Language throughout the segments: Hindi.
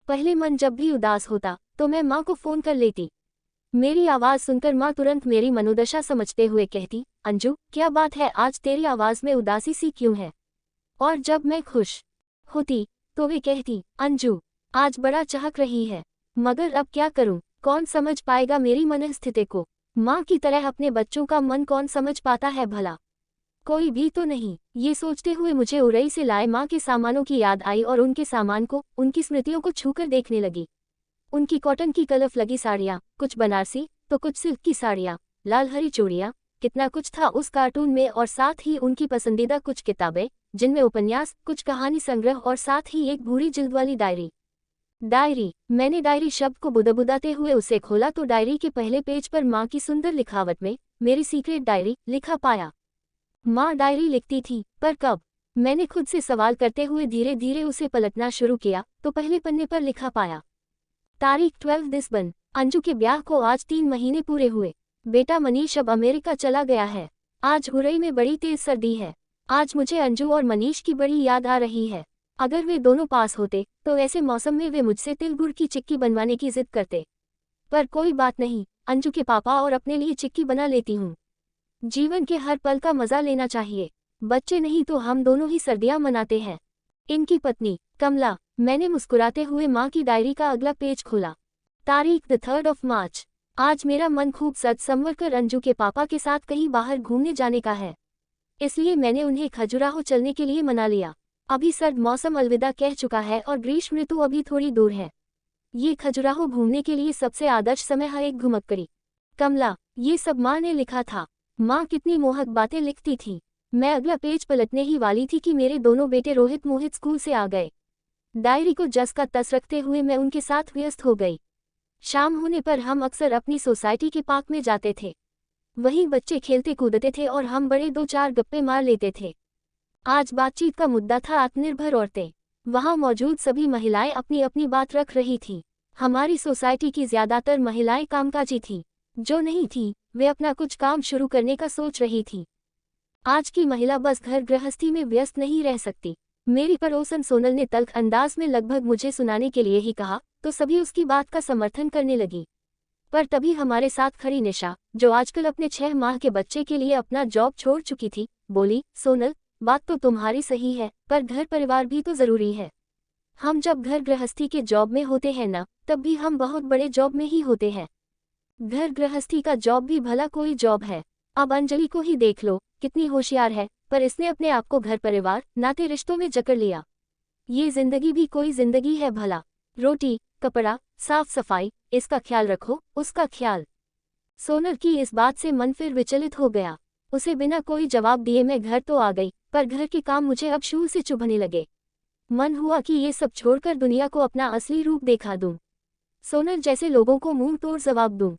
पहले मन जब भी उदास होता तो मैं माँ को फोन कर लेती। मेरी आवाज सुनकर माँ तुरंत मेरी मनोदशा समझते हुए कहती, अंजू क्या बात है, आज तेरी आवाज में उदासी सी क्यों है। और जब मैं खुश होती तो वे कहती, अंजू आज बड़ा चहक रही है। मगर अब क्या करूं, कौन समझ पाएगा मेरी मनस्थिति को। माँ की तरह अपने बच्चों का मन कौन समझ पाता है भला, कोई भी तो नहीं। ये सोचते हुए मुझे उरई से लाए माँ के सामानों की याद आई और उनके सामान को, उनकी स्मृतियों को छूकर देखने लगी। उनकी कॉटन की कलफ लगी साड़ियाँ, कुछ बनारसी तो कुछ सिल्क की साड़ियाँ, लाल हरी चूड़ियाँ, कितना कुछ था उस कार्टून में। और साथ ही उनकी पसंदीदा कुछ किताबें, जिनमें उपन्यास, कुछ कहानी संग्रह और साथ ही एक भूरी जिल्द वाली डायरी। मैंने डायरी शब्द को बुदबुदाते हुए उसे खोला तो डायरी के पहले पेज पर माँ की सुंदर लिखावट में मेरी सीक्रेट डायरी लिखा पाया। माँ डायरी लिखती थी, पर कब? मैंने खुद से सवाल करते हुए धीरे धीरे उसे पलटना शुरू किया तो पहले पन्ने पर लिखा पाया, तारीख 12/10, अंजू के ब्याह को आज 3 महीने पूरे हुए। बेटा मनीष अब अमेरिका चला गया है। आज हुरई में बड़ी तेज सर्दी है। आज मुझे अंजू और मनीष की बड़ी याद आ रही है। अगर वे दोनों पास होते तो ऐसे मौसम में वे मुझसे तिल गुड़ की चिक्की बनवाने की जिद करते। पर कोई बात नहीं, अंजू के पापा और अपने लिए चिक्की बना लेती हूँ। जीवन के हर पल का मजा लेना चाहिए। बच्चे नहीं तो हम दोनों ही सर्दियां मनाते हैं। इनकी पत्नी कमला। मैंने मुस्कुराते हुए माँ की डायरी का अगला पेज खोला। तारीख 3 मार्च। आज मेरा मन खूब सज संवर कर अंजू के पापा के साथ कहीं बाहर घूमने जाने का है, इसलिए मैंने उन्हें खजुराहो चलने के लिए मना लिया। अभी सर्द मौसम अलविदा कह चुका है और ग्रीष्म ऋतु अभी थोड़ी दूर है। ये खजुराहो घूमने के लिए सबसे आदर्श समय है। एक घुमक्कड़ी कमला। ये सब माँ ने लिखा था। माँ कितनी मोहक बातें लिखती थी। मैं अगला पेज पलटने ही वाली थी कि मेरे दोनों बेटे रोहित मोहित स्कूल से आ गए। डायरी को जस का तस रखते हुए मैं उनके साथ व्यस्त हो गई। शाम होने पर हम अक्सर अपनी सोसाइटी के पार्क में जाते थे। वहीं बच्चे खेलते कूदते थे और हम बड़े 2-4 गप्पे मार लेते थे। आज बातचीत का मुद्दा था आत्मनिर्भर औरतें। वहां मौजूद सभी महिलाएं अपनी अपनी बात रख रही थीं। हमारी सोसाइटी की ज्यादातर महिलाएं कामकाजी थीं। जो नहीं थी वे अपना कुछ काम शुरू करने का सोच रही थी। आज की महिला बस घर गृहस्थी में व्यस्त नहीं रह सकती। मेरी पड़ोसन सोनल ने तल्ख अंदाज में लगभग मुझे सुनाने के लिए ही कहा तो सभी उसकी बात का समर्थन करने लगी। पर तभी हमारे साथ खड़ी निशा, जो आजकल अपने 6 माह के बच्चे के लिए अपना जॉब छोड़ चुकी थी, बोली, सोनल बात तो तुम्हारी सही है, पर घर परिवार भी तो जरूरी है। हम जब घर गृहस्थी के जॉब में होते हैं ना, तब भी हम बहुत बड़े जॉब में ही होते हैं। घर गृहस्थी का जॉब भी भला कोई जॉब है। अब अंजलि को ही देख लो, कितनी होशियार है, पर इसने अपने आप को घर परिवार नाते रिश्तों में जकड़ लिया। ये जिंदगी भी कोई जिंदगी है भला। रोटी कपड़ा साफ सफाई, इसका ख्याल रखो, उसका ख्याल। सोनल की इस बात से मन फिर विचलित हो गया। उसे बिना कोई जवाब दिए मैं घर तो आ गई, पर घर के काम मुझे अब शूल से चुभने लगे। मन हुआ कि ये सब छोड़कर दुनिया को अपना असली रूप दिखा दूं। सोनल जैसे लोगों को मुंह तोड़ जवाब दूं।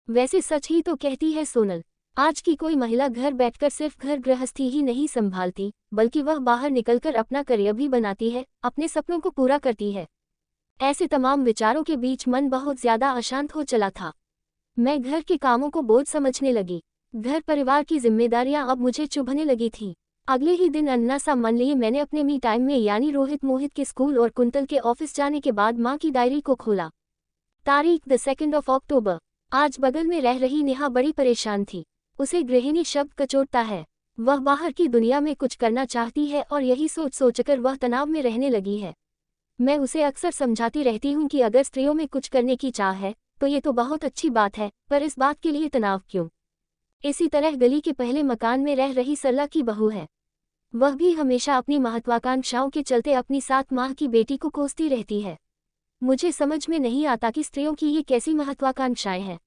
वैसे सच ही तो कहती है सोनल। आज की कोई महिला घर बैठकर सिर्फ घर गृहस्थी ही नहीं संभालती, बल्कि वह बाहर निकलकर अपना करियर भी बनाती है, अपने सपनों को पूरा करती है। ऐसे तमाम विचारों के बीच मन बहुत ज्यादा अशांत हो चला था। मैं घर के कामों को बोझ समझने लगी। घर परिवार की जिम्मेदारियां अब मुझे चुभने लगी थी। अगले ही दिन अन्ना सा मन लिए मैंने अपने मी टाइम में यानी रोहित मोहित के स्कूल और कुंतल के ऑफिस जाने के बाद माँ की डायरी को खोला। तारीख 2 अक्टूबर। आज बगल में रह रही नेहा बड़ी परेशान थी। उसे गृहिणी शब्द कचोटता है। वह बाहर की दुनिया में कुछ करना चाहती है और यही सोच सोचकर वह तनाव में रहने लगी है। मैं उसे अक्सर समझाती रहती हूँ कि अगर स्त्रियों में कुछ करने की चाह है तो ये तो बहुत अच्छी बात है, पर इस बात के लिए तनाव क्यों। इसी तरह गली के पहले मकान में रह रही सरला की बहू है। वह भी हमेशा अपनी महत्वाकांक्षाओं के चलते अपनी 7 माह की बेटी को कोसती रहती है। मुझे समझ में नहीं आता कि स्त्रियों की ये कैसी महत्वाकांक्षाएं हैं।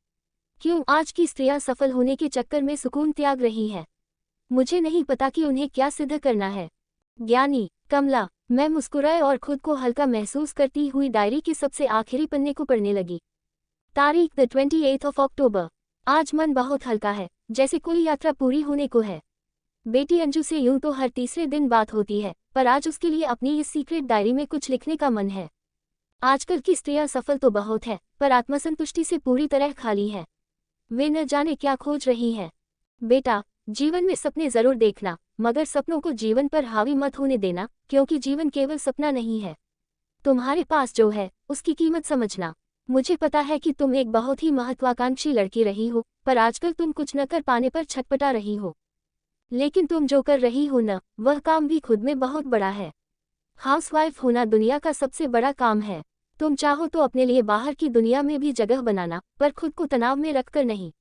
क्यों आज की स्त्रियां सफल होने के चक्कर में सुकून त्याग रही हैं। मुझे नहीं पता कि उन्हें क्या सिद्ध करना है। ज्ञानी कमला। मैं मुस्कुराए और खुद को हल्का महसूस करती हुई डायरी के सबसे आखिरी पन्ने को पढ़ने लगी। तारीख 28 अक्टूबर। आज मन बहुत हल्का है, जैसे कोई यात्रा पूरी होने को है। बेटी अंजू से यूं तो हर तीसरे दिन बात होती है, पर आज उसके लिए अपनी इस सीक्रेट डायरी में कुछ लिखने का मन है। आजकल की स्त्रियां सफल तो बहुत है, पर आत्मसंतुष्टि से पूरी तरह खाली है। वे न जाने क्या खोज रही हैं। बेटा, जीवन में सपने जरूर देखना, मगर सपनों को जीवन पर हावी मत होने देना, क्योंकि जीवन केवल सपना नहीं है। तुम्हारे पास जो है उसकी कीमत समझना। मुझे पता है कि तुम एक बहुत ही महत्वाकांक्षी लड़की रही हो, पर आजकल तुम कुछ न कर पाने पर छटपटा रही हो। लेकिन तुम जो कर रही हो न, वह काम भी खुद में बहुत बड़ा है। हाउसवाइफ होना दुनिया का सबसे बड़ा काम है। तुम चाहो तो अपने लिए बाहर की दुनिया में भी जगह बनाना, पर खुद को तनाव में रखकर नहीं।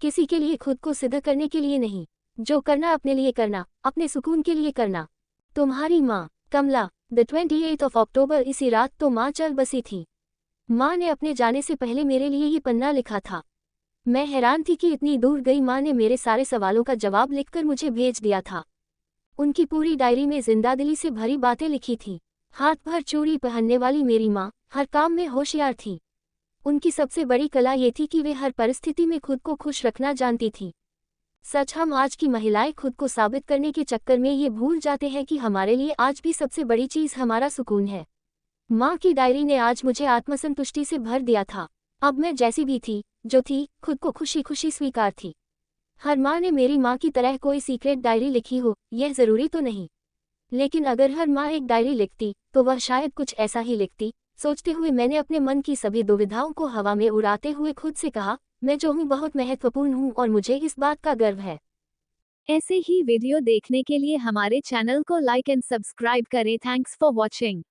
किसी के लिए खुद को सिद्ध करने के लिए नहीं। जो करना अपने लिए करना, अपने सुकून के लिए करना। तुम्हारी माँ कमला। द 28 अक्टूबर। इसी रात तो माँ चल बसी थी। माँ ने अपने जाने से पहले मेरे लिए ये पन्ना लिखा था। मैं हैरान थी कि इतनी दूर गई माँ ने मेरे सारे सवालों का जवाब लिखकर मुझे भेज दिया था। उनकी पूरी डायरी में जिंदादिली से भरी बातें लिखी थी। हाथ भर चूड़ी पहनने वाली मेरी माँ हर काम में होशियार थी। उनकी सबसे बड़ी कला ये थी कि वे हर परिस्थिति में खुद को खुश रखना जानती थी। सच, हम आज की महिलाएं खुद को साबित करने के चक्कर में ये भूल जाते हैं कि हमारे लिए आज भी सबसे बड़ी चीज़ हमारा सुकून है। माँ की डायरी ने आज मुझे आत्मसंतुष्टि से भर दिया था। अब मैं जैसी भी थी, जो थी, खुद को खुशी खुशी स्वीकार थी। हर माँ ने मेरी माँ की तरह कोई सीक्रेट डायरी लिखी हो, यह ज़रूरी तो नहीं। लेकिन अगर हर माँ एक डायरी लिखती, तो वह शायद कुछ ऐसा ही लिखती। सोचते हुए मैंने अपने मन की सभी दुविधाओं को हवा में उड़ाते हुए खुद से कहा, मैं जो हूँ बहुत महत्वपूर्ण हूँ और मुझे इस बात का गर्व है। ऐसे ही वीडियो देखने के लिए हमारे चैनल को लाइक एंड सब्सक्राइब करें। Thanks for watching.